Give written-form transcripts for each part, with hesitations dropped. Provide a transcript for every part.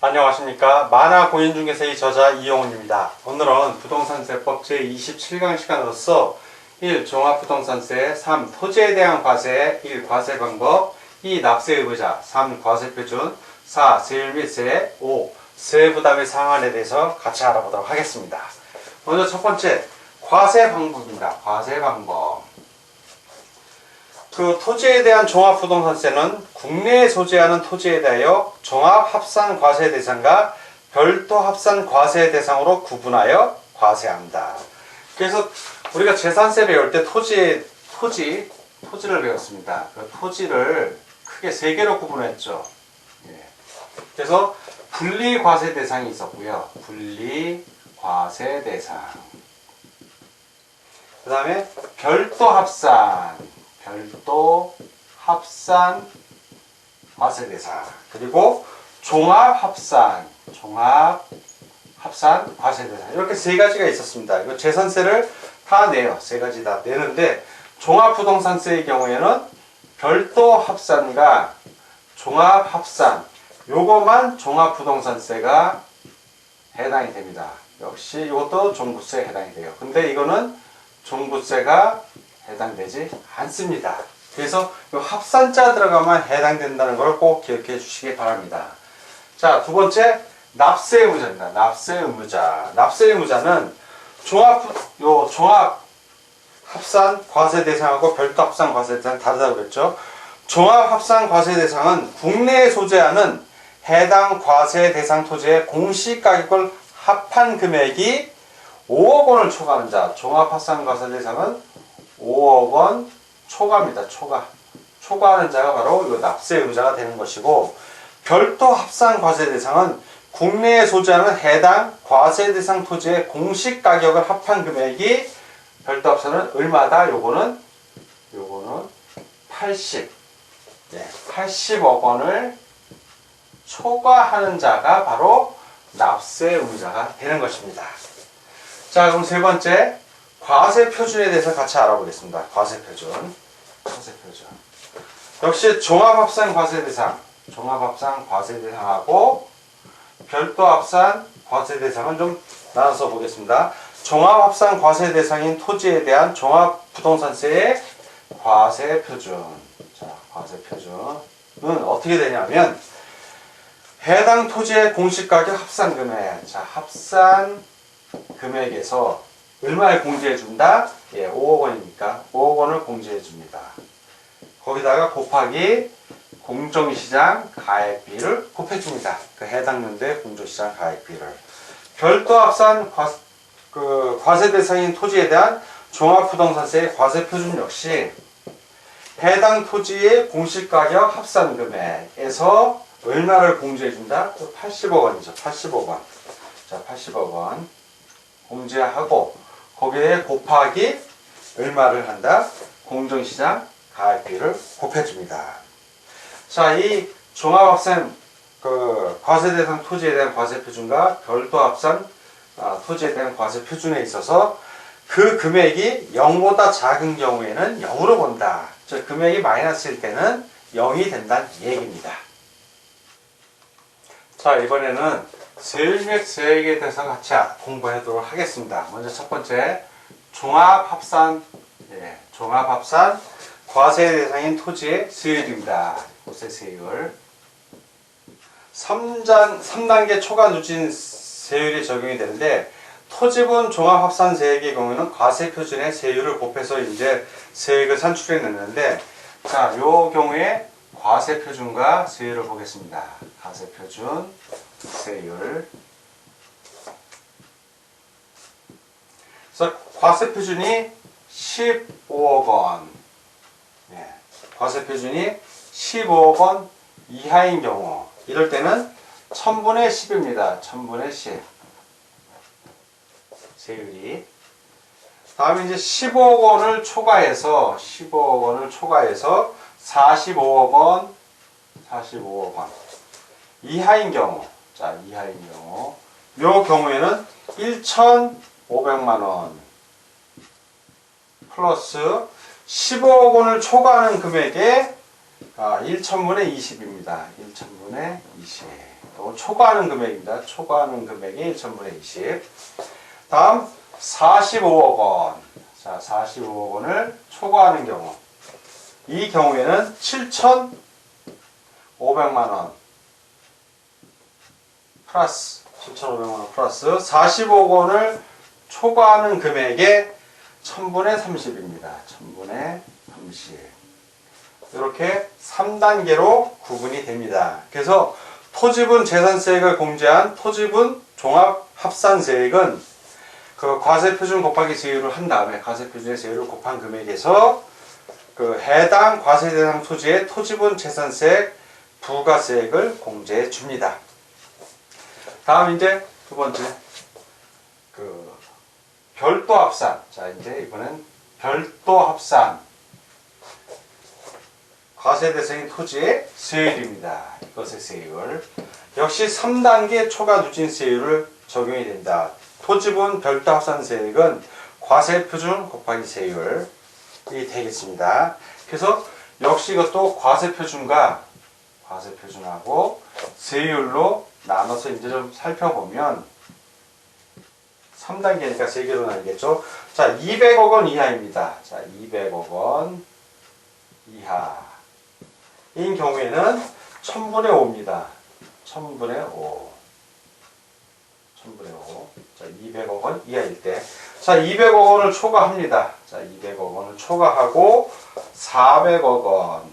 안녕하십니까. 만화 고인중개세의 저자 이용훈입니다. 오늘은 부동산세법 제27강 시간으로서 1. 종합부동산세, 3. 토지에 대한 과세, 1. 과세 방법, 2. 납세 의무자, 3. 과세 표준, 4. 세율 및 세, 5. 세부담의 상한에 대해서 같이 알아보도록 하겠습니다. 먼저 첫 번째, 과세 방법입니다. 과세 방법. 토지에 대한 종합부동산세는 국내에 소재하는 토지에 대하여 종합합산 과세 대상과 별도 합산 과세 대상으로 구분하여 과세합니다. 그래서 우리가 재산세 배울 때 토지를 배웠습니다. 그 토지를 크게 세 개로 구분했죠. 그래서 분리과세 대상이 있었고요. 분리과세 대상. 그 다음에 별도 합산 과세 대상, 그리고 종합합산 과세 대상, 이렇게 세 가지가 있었습니다. 이거 재산세를 다 내요. 세 가지 다 내는데 종합부동산세의 경우에는 별도 합산과 종합합산, 요거만 종합부동산세가 해당이 됩니다. 역시 이것도 종부세에 해당이 돼요. 근데 이거는 종부세가 해당되지 않습니다. 그래서 이 합산자 들어가면 해당된다는 걸 꼭 기억해 주시기 바랍니다. 자, 두 번째, 납세 의무자입니다. 납세 의무자는 종합 합산 과세 대상하고 별도 합산 과세 대상 다르다고 그랬죠. 종합 합산 과세 대상은 국내에 소재하는 해당 과세 대상 토지의 공시 가격을 합한 금액이 5억 원을 초과하는 자. 종합 합산 과세 대상은 5억 원 초과입니다. 초과하는 자가 바로 이 납세 의무자가 되는 것이고, 별도 합산 과세 대상은 국내에 소재하는 해당 과세 대상 토지의 공시 가격을 합한 금액이, 별도 합산은 얼마다? 요거는 80억 원을 초과하는 자가 바로 납세 의무자가 되는 것입니다. 자, 그럼 세 번째, 과세 표준에 대해서 같이 알아보겠습니다. 과세 표준. 역시 종합합산 과세 대상하고 별도 합산 과세 대상은 좀 나눠서 보겠습니다. 종합합산 과세 대상인 토지에 대한 종합부동산세의 과세 표준. 자, 과세 표준은 어떻게 되냐면, 해당 토지의 공시가격 합산 금액. 자, 합산 금액에서 얼마를 공제해 준다? 5억 원이니까 5억 원을 공제해 줍니다. 거기다가 곱하기 공정시장 가액비를 곱해 줍니다. 그 해당 연도의 공정시장 가액비를. 별도 합산 과세 대상인 토지에 대한 종합부동산세의 과세 표준 역시 해당 토지의 공시가격 합산 금액에서 얼마를 공제해 준다? 80억 원이죠. 80억 원. 자, 80억 원 공제하고 거기에 곱하기 얼마를 한다? 공정시장 가액비를 곱해줍니다. 자, 이 종합합산 과세 대상 토지에 대한 과세 표준과 별도 합산 토지에 대한 과세 표준에 있어서 그 금액이 0보다 작은 경우에는 0으로 본다. 즉 금액이 마이너스일 때는 0이 된다는 얘기입니다. 자, 이번에는 세율 및 세액에 대해서 같이 공부하도록 하겠습니다. 먼저 첫 번째, 종합합산 과세 대상인 토지의 세율입니다. 곳의 세율. 3단계 초과 누진 세율이 적용이 되는데, 토지분 종합합산 세액의 경우에는 과세 표준의 세율을 곱해서 이제 세액을 산출해 냈는데, 자, 요 경우에 과세 표준과 세율을 보겠습니다. 과세 표준, 세율. 그래서 과세 표준이 15억 원. 과세 표준이 15억 원 이하인 경우, 이럴 때는 1000분의 10입니다. 1000분의 10. 세율이. 다음에 이제 15억 원을 초과해서 45억 원 이하인 경우. 자, 요 경우에는 1,500만 원 플러스 15억 원을 초과하는 금액에 1천분의 20입니다. 1천분의 20. 이건 초과하는 금액입니다. 초과하는 금액이 1천분의 20. 다음 45억 원. 자, 45억 원을 초과하는 경우. 이 경우에는 7,500만 원 플러스 7,500만 원 플러스 45억 원을 초과하는 금액의 1000분의 30입니다. 1000분의 30. 이렇게 3단계로 구분이 됩니다. 그래서 토지분 재산세액을 공제한 토지분 종합합산세액은 그 과세표준 곱하기 세율을 한 다음에 과세표준의 세율을 곱한 금액에서 그 해당 과세 대상 토지의 토지분 재산세액 부가세액을 공제해 줍니다. 다음 이제 두 번째 그 별도 합산. 자, 이제 이번엔 별도 합산 과세 대상인 토지의 세율입니다. 이것의 세율 역시 3단계 초과 누진세율을 적용이 됩니다. 토지분 별도 합산세액은 과세표준 곱하기 세율이 되겠습니다. 그래서 역시 이것도 과세표준하고 세율로 나눠서 이제 좀 살펴보면 3단계니까 3개로 나뉘겠죠. 자, 200억 원 이하입니다. 자, 200억 원 이하인 경우에는 1000분의 5입니다. 1000분의 5. 1000분의 5. 자, 200억 원 이하일 때. 자, 200억 원을 초과합니다. 자, 200억 원을 초과하고 400억 원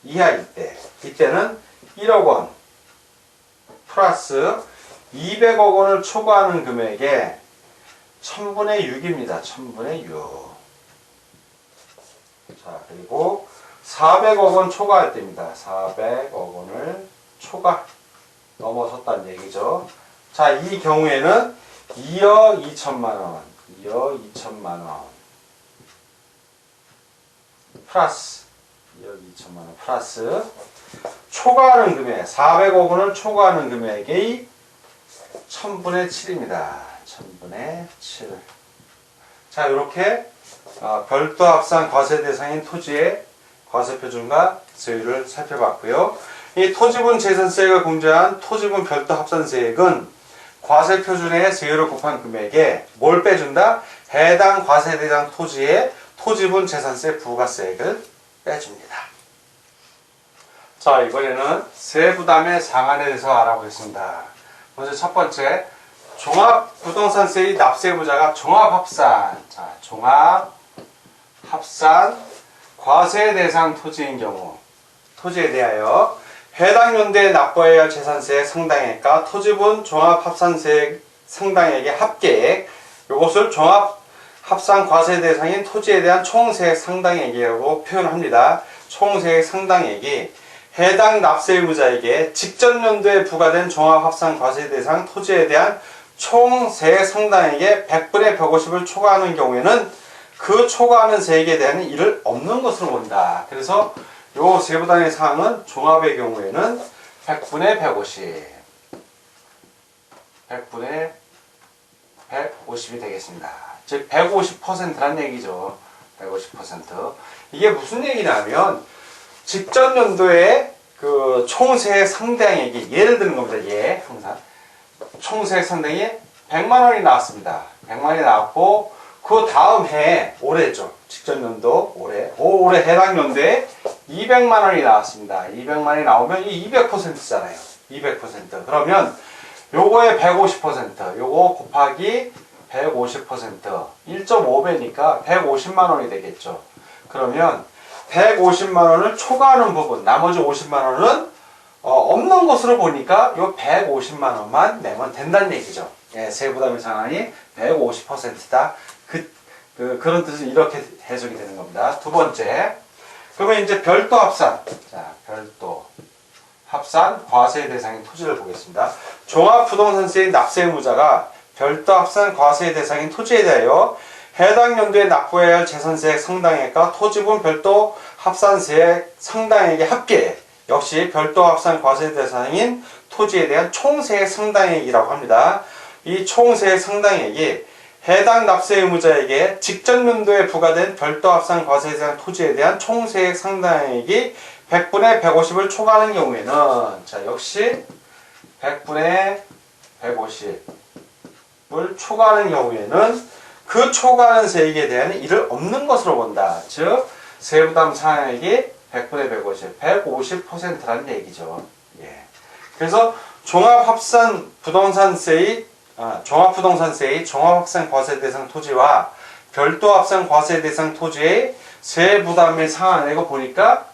이하일 때. 이때는 1억 원 플러스 200억 원을 초과하는 금액에 1000분의 6입니다. 1000분의 6. 자, 그리고 400억 원 초과할 때입니다. 400억 원을 넘어섰다는 얘기죠. 자, 이 경우에는 2억 2천만 원. 2억 2천만 원. 플러스 2억 2천만 원 플러스 초과하는 금액 400억 원을 초과하는 금액이 1000분의 7입니다. 1000분의 7. 자, 이렇게 별도 합산 과세 대상인 토지의 과세표준과 세율을 살펴봤고요. 이 토지분 재산세액을 공제한 토지분 별도 합산세액은 과세표준의 세율을 곱한 금액에 뭘 빼준다? 해당 과세 대상 토지의 토지분 재산세 부가세액을 빼줍니다. 자, 이번에는 세부담의 상한에 대해서 알아보겠습니다. 먼저 첫 번째, 종합부동산세의 납세부자가 종합합산. 자, 종합합산 과세 대상 토지인 경우 토지에 대하여 해당 연도에 납부해야 할 재산세의 상당액과 토지분 종합합산세액 상당액의 합계액, 이것을 종합합산 과세 대상인 토지에 대한 총세액 상당액이라고 표현합니다. 총세액 상당액이 해당 납세의무자에게 직전 연도에 부과된 종합합산 과세 대상 토지에 대한 총세액 상당액의 100분의 150을 초과하는 경우에는 그 초과하는 세액에 대한 일을 없는 것으로 본다. 그래서 요 세부담의 사항은 종합의 경우에는 100분의 150. 100분의 150이 되겠습니다. 즉 150%란 얘기죠. 150%. 이게 무슨 얘기냐면 직전 연도에 그 총세액 상당액이 예를 드는 겁니다. 항상 총세액 상당액이 100만 원이 나왔습니다. 100만 원이 나왔고 그 다음 해에 올해죠. 직전 연도 올해 해당 연도에 200만 원이 나왔습니다. 200만 원이 나오면 이 200%잖아요. 200%. 그러면 요거의 150%, 요거 곱하기 150%, 1.5배니까 150만 원이 되겠죠. 그러면 150만 원을 초과하는 부분, 나머지 50만 원은 없는 것으로 보니까 요 150만 원만 내면 된다는 얘기죠. 예, 세부담의 상한이 150%다. 그런 뜻은 이렇게 해석이 되는 겁니다. 두 번째, 그러면 이제 별도 합산. 자, 별도 합산 과세 대상인 토지를 보겠습니다. 종합부동산세의 납세의무자가 별도 합산 과세 대상인 토지에 대하여 해당 연도에 납부해야 할 재산세액 상당액과 토지분 별도 합산세액 상당액의 합계액, 역시 별도 합산 과세 대상인 토지에 대한 총세액 상당액이라고 합니다. 이 총세액 상당액이 해당 납세 의무자에게 직전 연도에 부과된 별도 합산 과세 대상 토지에 대한 총세액 상당액이 100분의 150을 초과하는 경우에는 자 역시 100분의 150을 초과하는 경우에는 그 초과하는 세액에 대한 일을 없는 것으로 본다. 즉 세부담 상한액이 100분의 150, 150%라는 얘기죠. 예. 그래서 종합부동산세의 종합합산 과세 대상 토지와 별도 합산 과세 대상 토지의 세부담의 상한액을 보니까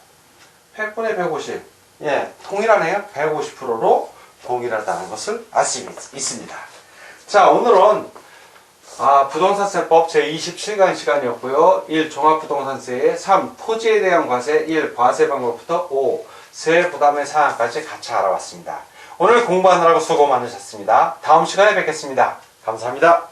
100분의 150, 예, 통일하네요. 150%로 동일하다는 것을 알 수 있습니다. 자, 오늘은 부동산세법 제27강 시간이었고요. 1. 종합부동산세의 3. 토지에 대한 과세 1. 과세 방법부터 5. 세부담의 상한까지 같이 알아봤습니다. 오늘 공부하느라고 수고 많으셨습니다. 다음 시간에 뵙겠습니다. 감사합니다.